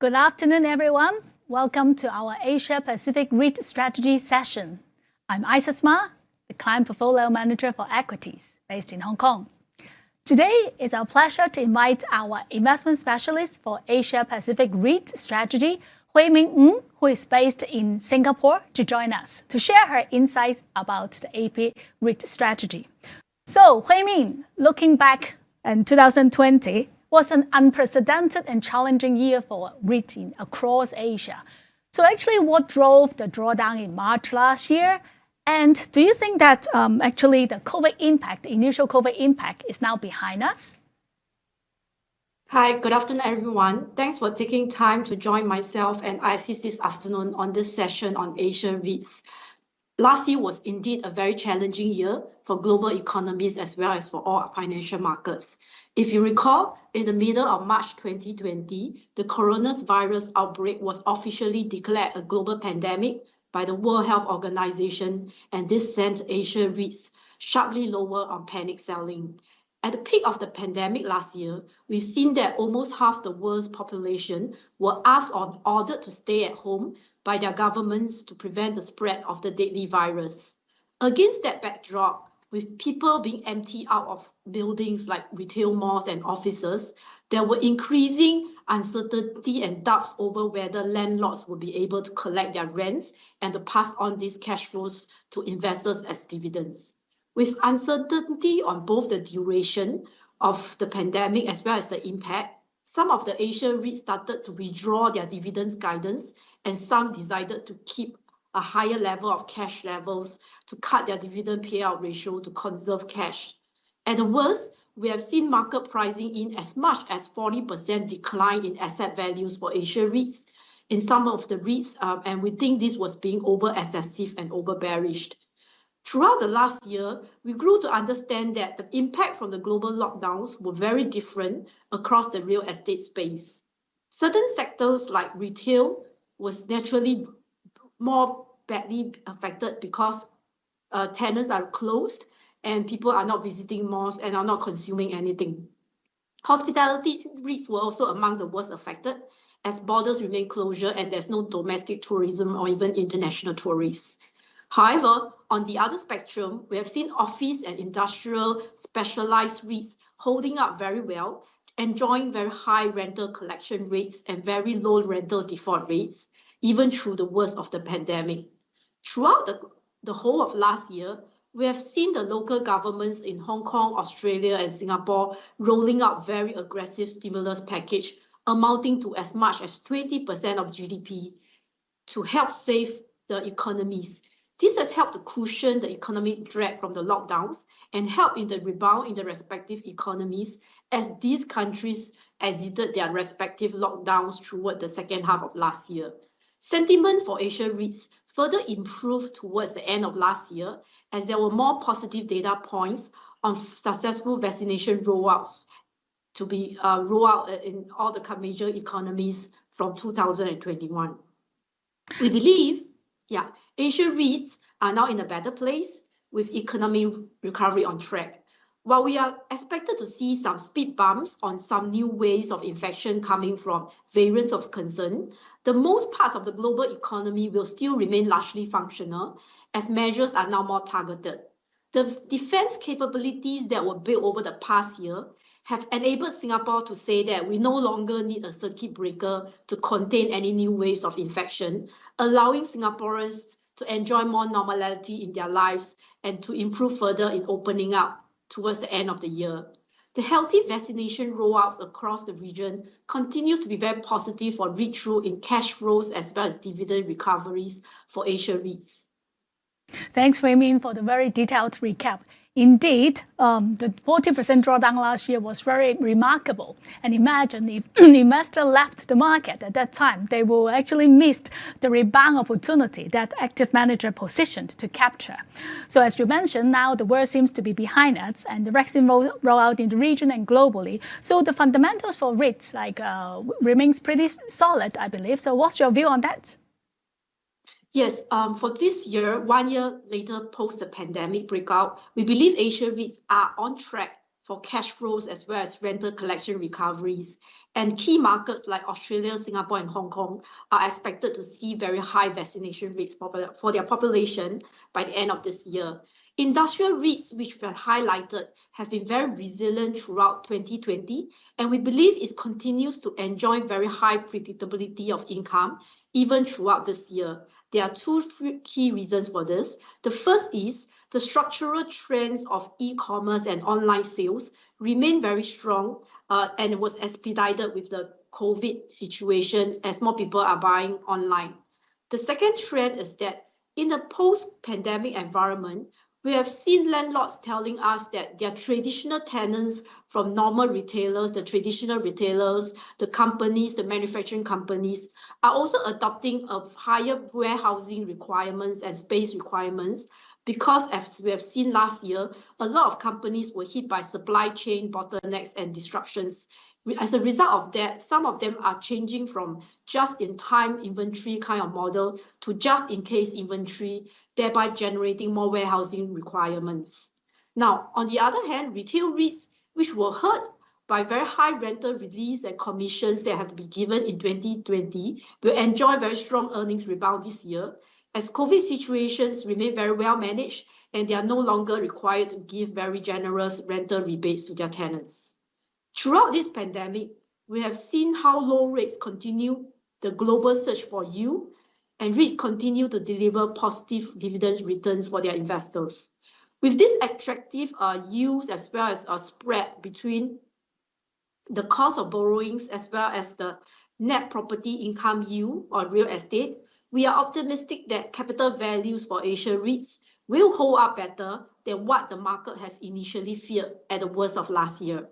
Good afternoon, everyone. Welcome to our Asia Pacific REIT strategy session. I'm Isis Ma, the Client Portfolio Manager for Equities based in Hong Kong. Today, it's our pleasure to invite our investment specialist for Asia Pacific REIT strategy, Hui Ming Ng, who is based in Singapore, to join us to share her insights about the AP REIT strategy. So, Hui Ming, looking back in 2020, was an unprecedented and challenging year for REIT across Asia. So actually, what drove the drawdown in March last year? And do you think that actually the initial COVID impact is now behind us? Hi, good afternoon, everyone. Thanks for taking time to join myself and Isis this afternoon on this session on Asia REITs. Last year was indeed a very challenging year for global economies as well as for all financial markets. If you recall, in the middle of March 2020, the coronavirus outbreak was officially declared a global pandemic by the World Health Organization, and this sent Asia REITs sharply lower on panic selling. At the peak of the pandemic last year, we've seen that almost half the world's population were asked or ordered to stay at home by their governments to prevent the spread of the deadly virus. Against that backdrop, with people being emptied out of buildings like retail malls and offices, there were increasing uncertainty and doubts over whether landlords would be able to collect their rents and to pass on these cash flows to investors as dividends. With uncertainty on both the duration of the pandemic as well as the impact, some of the Asia REITs started to withdraw their dividends guidance, and some decided to keep a higher level of cash levels to cut their dividend payout ratio to conserve cash. At the worst, we have seen market pricing in as much as 40% decline in asset values for Asia REITs in some of the REITs, and we think this was being over-excessive and over-bearish. Throughout the last year, we grew to understand that the impact from the global lockdowns were very different across the real estate space. Certain sectors like retail was naturally more badly affected because tenants are closed and people are not visiting malls and are not consuming anything. Hospitality REITs were also among the worst affected as borders remain closed and there's no domestic tourism or even international tourists. However, on the other spectrum, we have seen office and industrial specialized REITs holding up very well, enjoying very high rental collection rates and very low rental default rates, even through the worst of the pandemic. Throughout the whole of last year, we have seen the local governments in Hong Kong, Australia, and Singapore rolling out very aggressive stimulus package amounting to as much as 20% of GDP to help save the economies. This has helped to cushion the economic drag from the lockdowns and help in the rebound in the respective economies as these countries exited their respective lockdowns throughout the second half of last year. Sentiment for Asia REITs further improved towards the end of last year as there were more positive data points on successful vaccination rollouts to be rolled out in all the major economies from 2021. We believe, Asia REITs are now in a better place with economic recovery on track. While we are expected to see some speed bumps on some new waves of infection coming from variants of concern, the most parts of the global economy will still remain largely functional as measures are now more targeted. The defense capabilities that were built over the past year have enabled Singapore to say that we no longer need a circuit breaker to contain any new waves of infection, allowing Singaporeans to enjoy more normality in their lives and to improve further in opening up towards the end of the year. The healthy vaccination rollouts across the region continues to be very positive for read-through in cash flows as well as dividend recoveries for Asia REITs. Thanks, Hui Ming, for the very detailed recap. Indeed, the 40% drawdown last year was very remarkable. And imagine if investor left the market at that time, they will actually miss the rebound opportunity that active manager positioned to capture. So as you mentioned, now the worst seems to be behind us and the vaccine rollout in the region and globally. So the fundamentals for REITs remains pretty solid, I believe. So what's your view on that? Yes, for this year, 1 year later post the pandemic breakout, we believe Asia REITs are on track for cash flows as well as rental collection recoveries. And key markets like Australia, Singapore, and Hong Kong are expected to see very high vaccination rates for their population by the end of this year. Industrial REITs, which we have highlighted, have been very resilient throughout 2020, and we believe it continues to enjoy very high predictability of income even throughout this year. There are two key reasons for this. The first is the structural trends of e-commerce and online sales remain very strong, and it was expedited with the COVID situation as more people are buying online. The second trend is that in the post-pandemic environment, we have seen landlords telling us that their traditional tenants from normal retailers, the traditional retailers, the companies, the manufacturing companies, are also adopting a higher warehousing requirements and space requirements because, as we have seen last year, a lot of companies were hit by supply chain bottlenecks and disruptions. As a result of that, some of them are changing from just-in-time inventory kind of model to just-in-case inventory, thereby generating more warehousing requirements. Now, on the other hand, retail REITs, which were hurt by very high rental release and commissions that have to be given in 2020, will enjoy very strong earnings rebound this year, as COVID situations remain very well managed and they are no longer required to give very generous rental rebates to their tenants. Throughout this pandemic, we have seen how low rates continue the global search for yield, and REITs continue to deliver positive dividends returns for their investors. With these attractive yields as well as a spread between the cost of borrowings as well as the net property income yield on real estate, we are optimistic that capital values for Asian REITs will hold up better than what the market has initially feared at the worst of last year.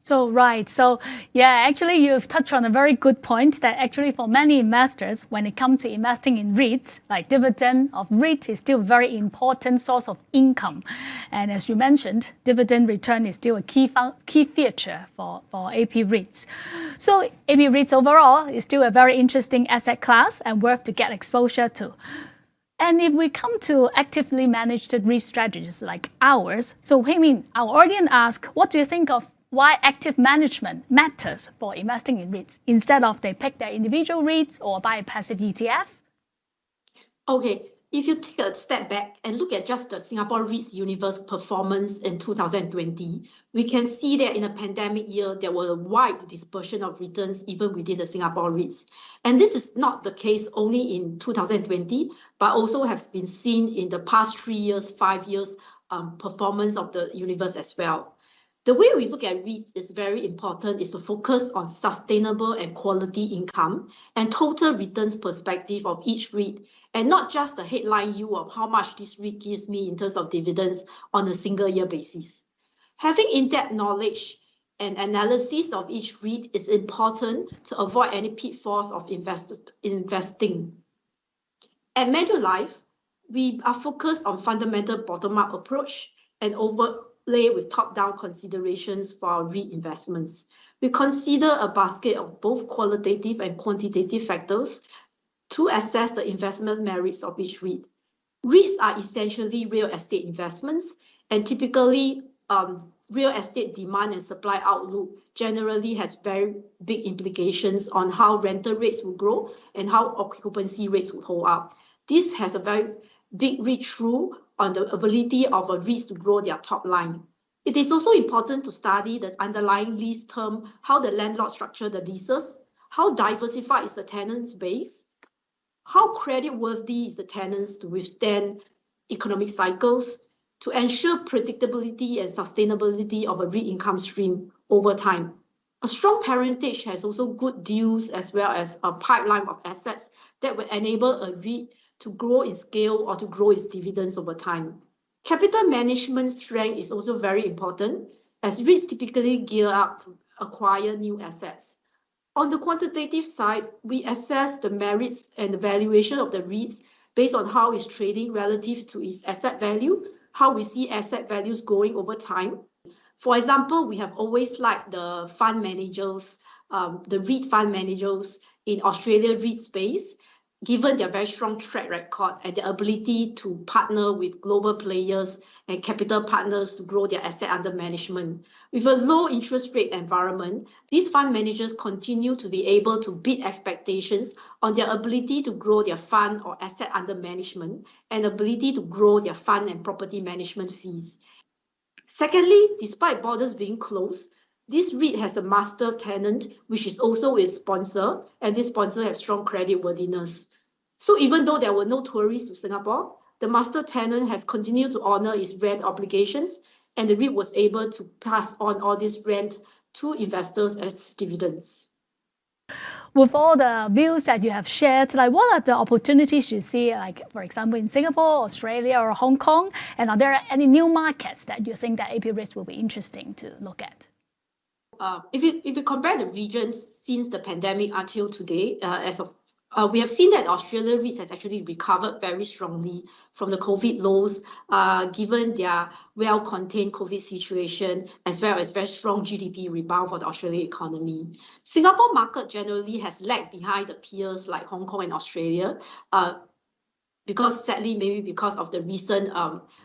So, right. So, yeah, actually, you've touched on a very good point that actually for many investors, when it comes to investing in REITs, like dividend of REIT is still a very important source of income. And as you mentioned, dividend return is still a key feature for AP REITs. So, AP REITs overall is still a very interesting asset class and worth to get exposure to. And if we come to actively managed REIT strategies like ours, so I mean, our audience asks, what do you think of why active management matters for investing in REITs instead of they pick their individual REITs or buy a passive ETF? Okay, if you take a step back and look at just the Singapore REITs universe performance in 2020, we can see that in a pandemic year, there was a wide dispersion of returns even within the Singapore REITs. And this is not the case only in 2020, but also has been seen in the past 3 years, 5 years performance of the universe as well. The way we look at REITs is very important, is to focus on sustainable and quality income and total returns perspective of each REIT, and not just the headline yield of how much this REIT gives me in terms of dividends on a single year basis. Having in-depth knowledge and analysis of each REIT is important to avoid any pitfalls of investing. At Manulife, we are focused on fundamental bottom-up approach and overlay with top-down considerations for our REIT investments. We consider a basket of both qualitative and quantitative factors to assess the investment merits of each REIT. REITs are essentially real estate investments, and typically real estate demand and supply outlook generally has very big implications on how rental rates will grow and how occupancy rates will hold up. This has a very big read-through on the ability of a REIT to grow their top line. It is also important to study the underlying lease term, how the landlord structure the leases, how diversified is the tenants base, how credit-worthy is the tenants to withstand economic cycles, to ensure predictability and sustainability of a REIT income stream over time. A strong parentage has also good deals as well as a pipeline of assets that will enable a REIT to grow its scale or to grow its dividends over time. Capital management strength is also very important, as REITs typically gear up to acquire new assets. On the quantitative side, we assess the merits and the valuation of the REITs based on how it's trading relative to its asset value, how we see asset values going over time. For example, we have always liked the fund managers, the REIT fund managers in Australia REIT space. given their very strong track record and their ability to partner with global players and capital partners to grow their asset under management. With a low interest rate environment, these fund managers continue to be able to beat expectations on their ability to grow their fund or asset under management and ability to grow their fund and property management fees. Secondly, despite borders being closed, this REIT has a master tenant, which is also its sponsor, and this sponsor has strong creditworthiness. So even though there were no tourists to Singapore, the master tenant has continued to honor its rent obligations, and the REIT was able to pass on all this rent to investors as dividends. With all the views that you have shared, like what are the opportunities you see, like for example in Singapore, Australia, or Hong Kong? And are there any new markets that you think that AP REITs will be interesting to look at? If you compare the regions since the pandemic until today, we have seen that Australia REITs has actually recovered very strongly from the COVID lows, given their well-contained COVID situation, as well as very strong GDP rebound for the Australian economy. Singapore market generally has lagged behind the peers like Hong Kong and Australia, because sadly, maybe because of the recent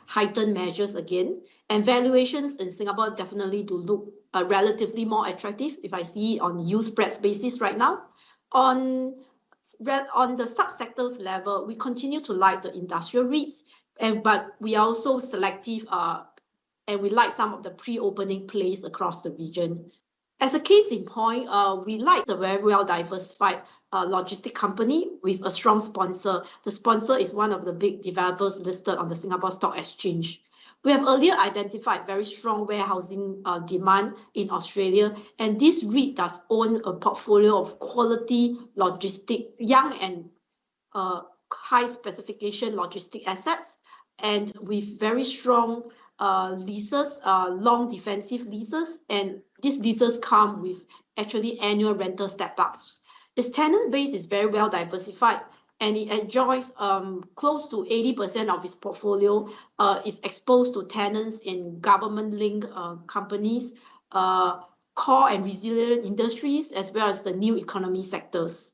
heightened measures again. And valuations in Singapore definitely do look relatively more attractive if I see on yield spreads basis right now. On the subsectors level, we continue to like the industrial REITs, but we are also selective and we like some of the pre-opening plays across the region. As a case in point, we like the very well-diversified logistic company with a strong sponsor. The sponsor is one of the big developers listed on the Singapore Stock Exchange. We have earlier identified very strong warehousing demand in Australia, and this REIT does own a portfolio of quality logistic, young and high specification logistic assets, and with very strong leases, long defensive leases, and these leases come with actually annual rental step-ups. Its tenant base is very well diversified, and it enjoys close to 80% of its portfolio is exposed to tenants in government-linked companies, core and resilient industries, as well as the new economy sectors.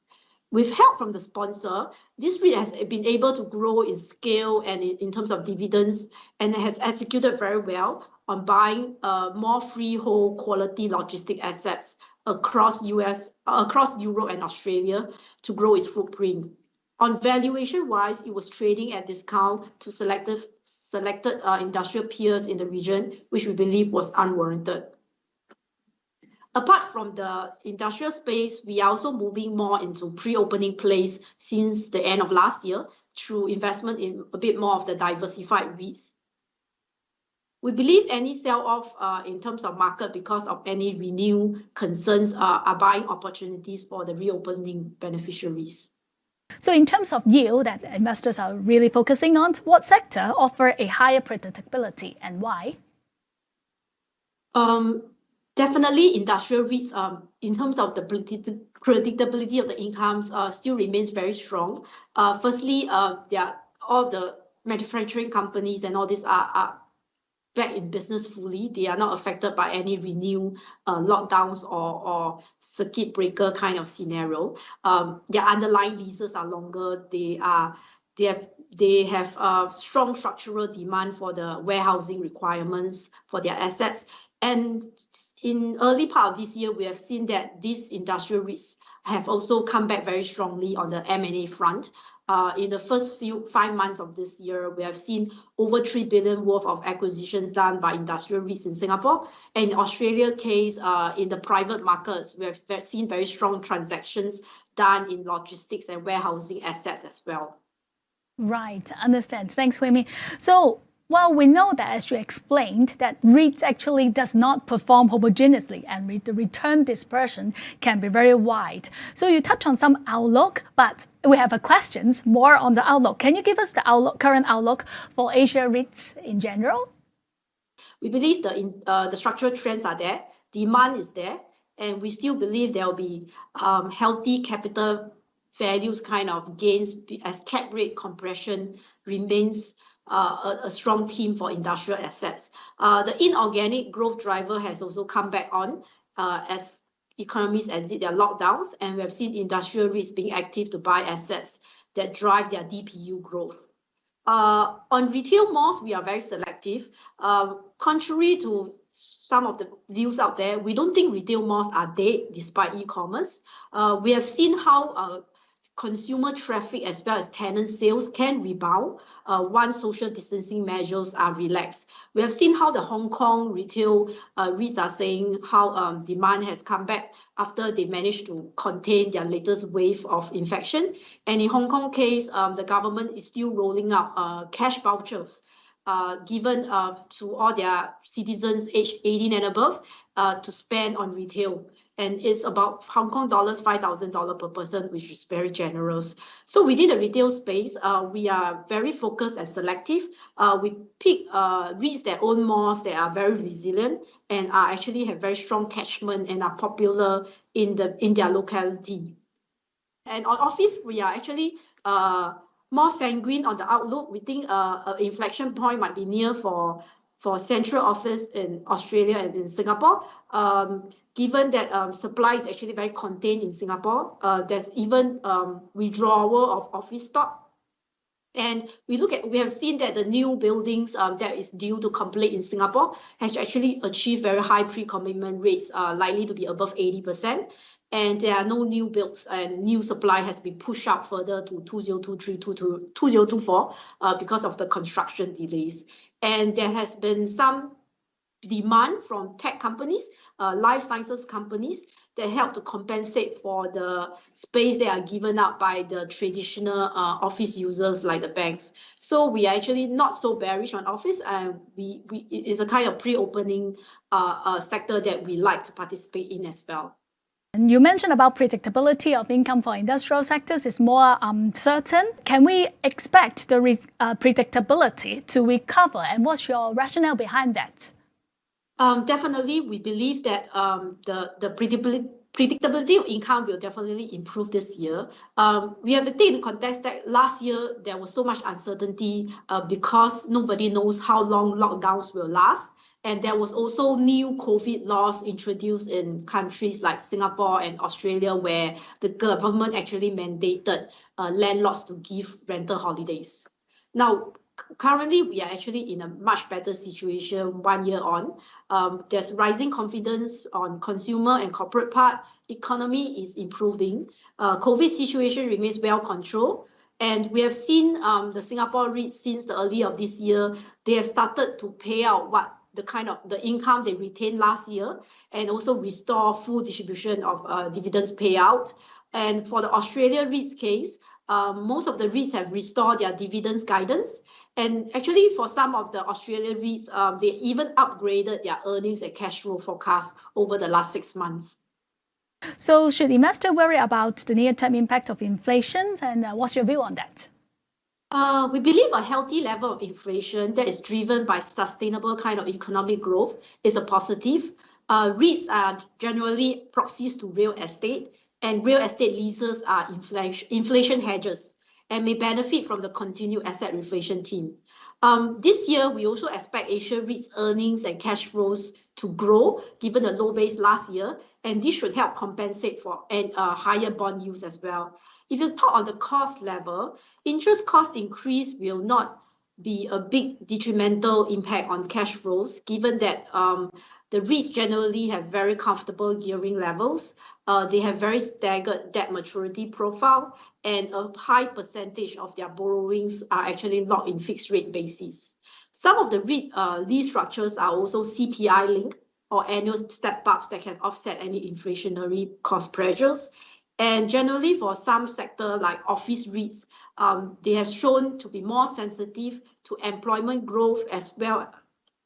With help from the sponsor, this REIT has been able to grow in scale and in terms of dividends, and has executed very well on buying more freehold quality logistic assets across Europe and Australia to grow its footprint. On valuation-wise, it was trading at discount to selected industrial peers in the region, which we believe was unwarranted. Apart from the industrial space, we are also moving more into pre-opening plays since the end of last year through investment in a bit more of the diversified REITs. We believe any sell-off in terms of market because of any renewed concerns are buying opportunities for the reopening beneficiaries. So in terms of yield that investors are really focusing on, what sector offer a higher predictability and why? Definitely industrial REITs, in terms of the predictability of the incomes, still remains very strong. Firstly, all the manufacturing companies and all these are back in business fully. They are not affected by any renewed lockdowns or circuit breaker kind of scenario. Their underlying leases are longer. They have strong structural demand for the warehousing requirements for their assets. And in early part of this year, we have seen that these industrial REITs have also come back very strongly on the M&A front. In the first 5 months of this year, we have seen over 3 billion worth of acquisitions done by industrial REITs in Singapore. And in Australia case, in the private markets, we have seen very strong transactions done in logistics and warehousing assets as well. Right, understand. Thanks, Hui Min. So, well, we know that, as you explained, that REITs actually does not perform homogeneously, and the return dispersion can be very wide. So you touch on some outlook, but we have questions more on the outlook. Can you give us the current outlook for Asia REITs in general? We believe the structural trends are there, demand is there, and we still believe there will be healthy capital values kind of gains as cap rate compression remains a strong theme for industrial assets. The inorganic growth driver has also come back on as economies exit their lockdowns, and we have seen industrial REITs being active to buy assets that drive their DPU growth. On retail malls, we are very selective. Contrary to some of the views out there, we don't think retail malls are dead despite e-commerce. We have seen how consumer traffic as well as tenant sales can rebound once social distancing measures are relaxed. We have seen how the Hong Kong retail REITs are saying how demand has come back after they managed to contain their latest wave of infection. And in Hong Kong case, the government is still rolling out cash vouchers given to all their citizens aged 18 and above to spend on retail. And it's about Hong Kong dollars, $5,000 per person, which is very generous. So within the retail space, we are very focused and selective. We pick REITs that own malls that are very resilient and are actually have very strong catchment and are popular in their locality. And on office, we are actually more sanguine on the outlook. We think an inflection point might be near for central office in Australia and in Singapore. Given that supply is actually very contained in Singapore, there's even withdrawal of office stock. And we have seen that the new buildings that is due to complete in Singapore has actually achieved very high pre-commitment rates, likely to be above 80%. And there are no new builds, and new supply has been pushed out further to 2023 to 2024 because of the construction delays. And there has been some demand from tech companies, life sciences companies, that help to compensate for the space that are given up by the traditional office users like the banks. So we are actually not so bearish on office, and it is a kind of pre-opening sector that we like to participate in as well. And you mentioned about predictability of income for industrial sectors is more certain. Can we expect the predictability to recover, and what's your rationale behind that? Definitely, we believe that the predictability of income will definitely improve this year. We have to take into context that last year there was so much uncertainty because nobody knows how long lockdowns will last. And there was also new COVID laws introduced in countries like Singapore and Australia, where the government actually mandated landlords to give rental holidays. Now, currently, we are actually in a much better situation 1 year on. There's rising confidence on consumer and corporate part. Economy is improving. COVID situation remains well controlled. And we have seen the Singapore REITs since the early of this year, they have started to pay out the income they retained last year, and also restore full distribution of dividends payout. And for the Australia REITs case, most of the REITs have restored their dividends guidance. And actually, for some of the Australian REITs, they even upgraded their earnings and cash flow forecast over the last 6 months. So should investors worry about the near-term impact of inflation? And what's your view on that? We believe a healthy level of inflation that is driven by sustainable kind of economic growth is a positive. REITs are generally proxies to real estate, and real estate leases are inflation hedges and may benefit from the continued asset reflation theme. This year, we also expect Asia REITs earnings and cash flows to grow given the low base last year, and this should help compensate for higher bond yields as well. If you talk on the cost level, interest cost increase will not be a big detrimental impact on cash flows, given that the REITs generally have very comfortable gearing levels. They have very staggered debt maturity profile, and a high percentage of their borrowings are actually locked in fixed rate basis. Some of the REIT lease structures are also CPI linked or annual step-ups that can offset any inflationary cost pressures. And generally, for some sector like office REITs, they have shown to be more sensitive to employment growth as well,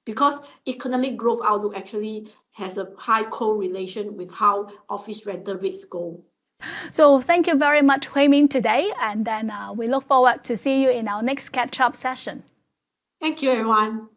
because economic growth outlook actually has a high correlation with how office rental rates go. So thank you very much, Hui Min, today, and then we look forward to see you in our next catch-up session. Thank you, everyone.